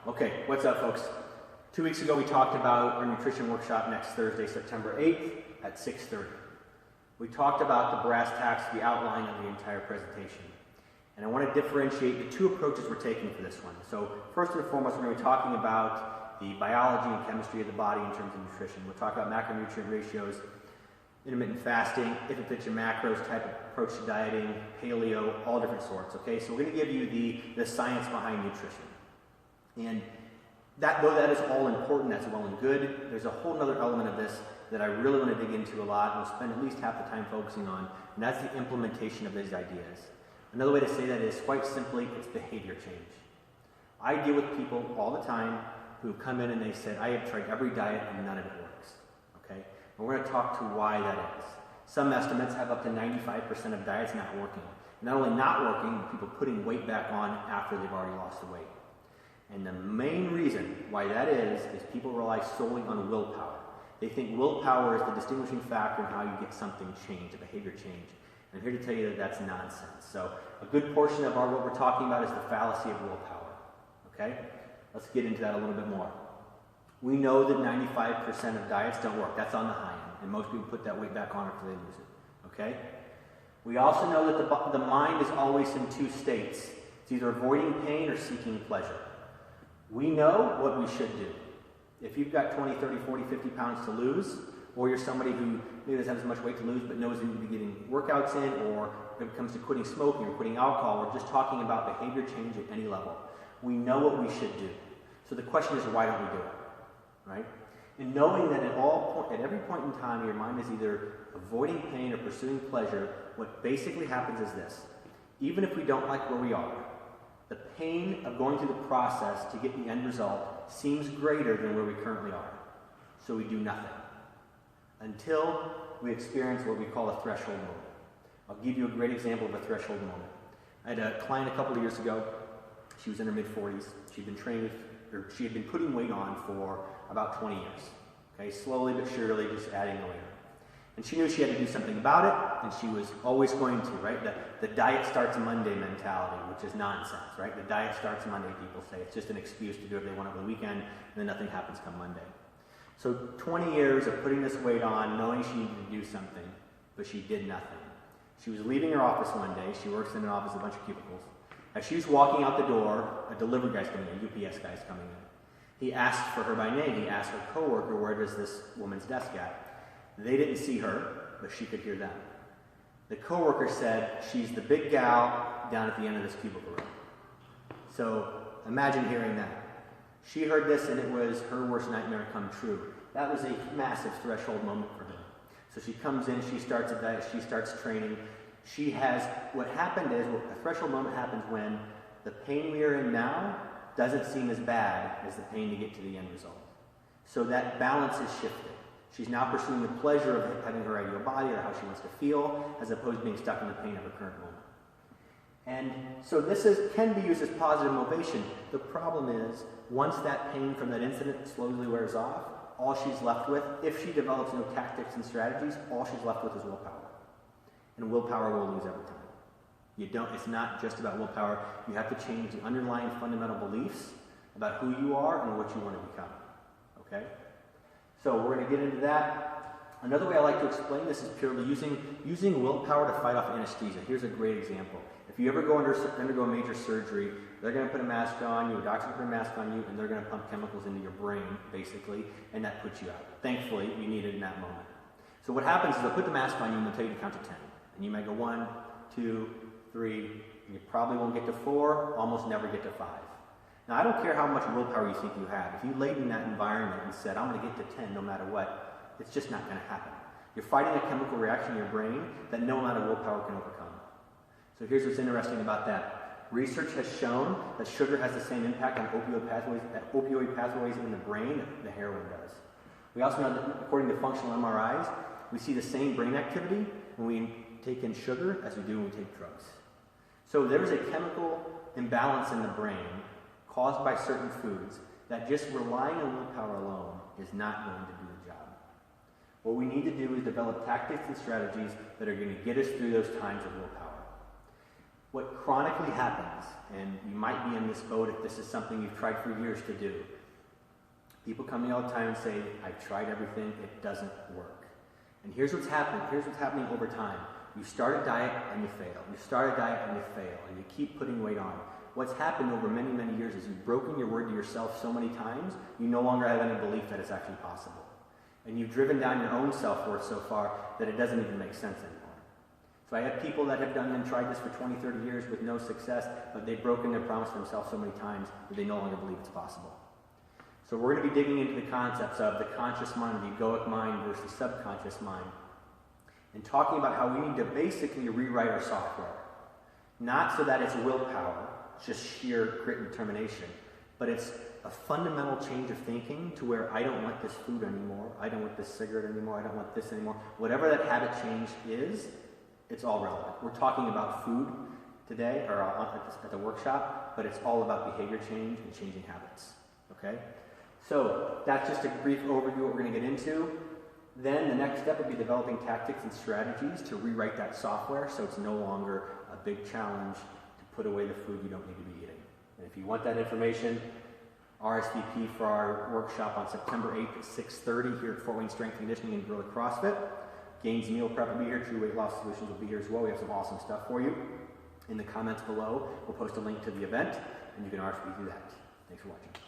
Okay, what's up, folks? 2 weeks ago we talked about our nutrition workshop next Thursday, September 8th at 6:30. We talked about the brass tacks, the outline of the entire presentation. And I want to differentiate the two approaches we're taking for this one. So first and foremost, we're going to be talking about the biology and chemistry of the body in terms of nutrition. We'll talk about macronutrient ratios, intermittent fasting, if it fits your macros type of approach to dieting, paleo, all different sorts, okay? So we're going to give you the science behind nutrition. And though that is all important, that's well and good, there's a whole other element of this that I really want to dig into a lot, and we'll spend at least half the time focusing on, and that's the implementation of these ideas. Another way to say that is, quite simply, it's behavior change. I deal with people all the time who come in and they said, I have tried every diet and none of it works, okay? And we're going to talk to why that is. Some estimates have up to 95% of diets not working. Not only not working, but people putting weight back on after they've already lost the weight. And the main reason why that is people rely solely on willpower. They think willpower is the distinguishing factor in how you get something changed, a behavior change. And I'm here to tell you that that's nonsense. So a good portion of what we're talking about is the fallacy of willpower. Okay? Let's get into that a little bit more. We know that 95% of diets don't work. That's on the high end. And most people put that weight back on after they lose it. Okay? We also know that the mind is always in two states. It's either avoiding pain or seeking pleasure. We know what we should do. If you've got 20, 30, 40, 50 pounds to lose, or you're somebody who maybe doesn't have as much weight to lose but knows you need to be getting workouts in, or when it comes to quitting smoking or quitting alcohol, we're just talking about behavior change at any level. We know what we should do. So the question is, why don't we do it? Right? And knowing that at every point in time, your mind is either avoiding pain or pursuing pleasure, what basically happens is this. Even if we don't like where we are, the pain of going through the process to get the end result seems greater than where we currently are. So we do nothing until we experience what we call a threshold moment. I'll give you a great example of a threshold moment. I had a client a couple of years ago. She was in her mid-40s. She had been putting weight on for about 20 years. Okay, slowly but surely, just adding the weight on. And she knew she had to do something about it, and she was always going to, right? The diet starts Monday mentality, which is nonsense, right? The diet starts Monday, people say. It's just an excuse to do it if they want it over the weekend, and then nothing happens come Monday. So 20 years of putting this weight on, knowing she needed to do something, but she did nothing. She was leaving her office one day. She works in an office with a bunch of cubicles. As she was walking out the door, a delivery guy's coming in, a UPS guy's coming in. He asked for her by name. He asked her coworker, where does this woman's desk at? They didn't see her, but she could hear them. The coworker said, she's the big gal down at the end of this cubicle room. So imagine hearing that. She heard this and it was her worst nightmare come true. That was a massive threshold moment for her. So she comes in, she starts a diet, she starts training. What happened is, a threshold moment happens when the pain we are in now doesn't seem as bad as the pain to get to the end result. So that balance is shifted. She's now pursuing the pleasure of having her ideal body or how she wants to feel, as opposed to being stuck in the pain of her current moment. And so this can be used as positive motivation. The problem is, once that pain from that incident slowly wears off, all she's left with, if she develops no tactics and strategies, all she's left with is willpower. And willpower will lose every time. It's not just about willpower. You have to change the underlying fundamental beliefs about who you are and what you want to become. Okay? So we're going to get into that. Another way I like to explain this is purely using willpower to fight off anesthesia. Here's a great example. If you ever undergo a major surgery, they're going to put a mask on you, a doctor's going to put a mask on you, and they're going to pump chemicals into your brain, basically, and that puts you out. Thankfully, we need it in that moment. So what happens is they'll put the mask on you and they'll tell you to count to 10. And you might go 1, 2, 3, and you probably won't get to 4, almost never get to 5. Now, I don't care how much willpower you think you have. If you laid in that environment and said, I'm going to get to 10 no matter what, it's just not going to happen. You're fighting a chemical reaction in your brain that no amount of willpower can overcome. So here's what's interesting about that. Research has shown that sugar has the same impact on opioid pathways in the brain that the heroin does. We also know that, according to functional MRIs, we see the same brain activity when we take in sugar as we do when we take drugs. So there's a chemical imbalance in the brain caused by certain foods that just relying on willpower alone is not going to do the job. What we need to do is develop tactics and strategies that are going to get us through those times of willpower. What chronically happens, and you might be in this boat if this is something you've tried for years to do, people come to me all the time and say, I've tried everything, it doesn't work. And here's what's happening. Here's what's happening over time. You start a diet and you fail. You start a diet and you fail, and you keep putting weight on. What's happened over many, many years is you've broken your word to yourself so many times, you no longer have any belief that it's actually possible. And you've driven down your own self-worth so far that it doesn't even make sense anymore. So I have people that have done and tried this for 20, 30 years with no success, but they've broken their promise to themselves so many times that they no longer believe it's possible. So we're going to be digging into the concepts of the conscious mind, the egoic mind versus subconscious mind, and talking about how we need to basically rewrite our software. Not so that it's willpower, just sheer grit and determination, but it's a fundamental change of thinking to where I don't want this food anymore, I don't want this cigarette anymore, I don't want this anymore. Whatever that habit change is, it's all relevant. We're talking about food today, or at the workshop, but it's all about behavior change and changing habits. Okay? So that's just a brief overview of what we're going to get into. Then the next step would be developing tactics and strategies to rewrite that software so it's no longer a big challenge to put away the food you don't need to be eating. And if you want that information, RSVP for our workshop on September 8th at 6:30 here at Fort Wayne Strength Conditioning and Gorilla CrossFit. Gains Meal Prep will be here. True Weight Loss Solutions will be here as well. We have some awesome stuff for you. In the comments below, we'll post a link to the event, and you can RSVP that. Thanks for watching.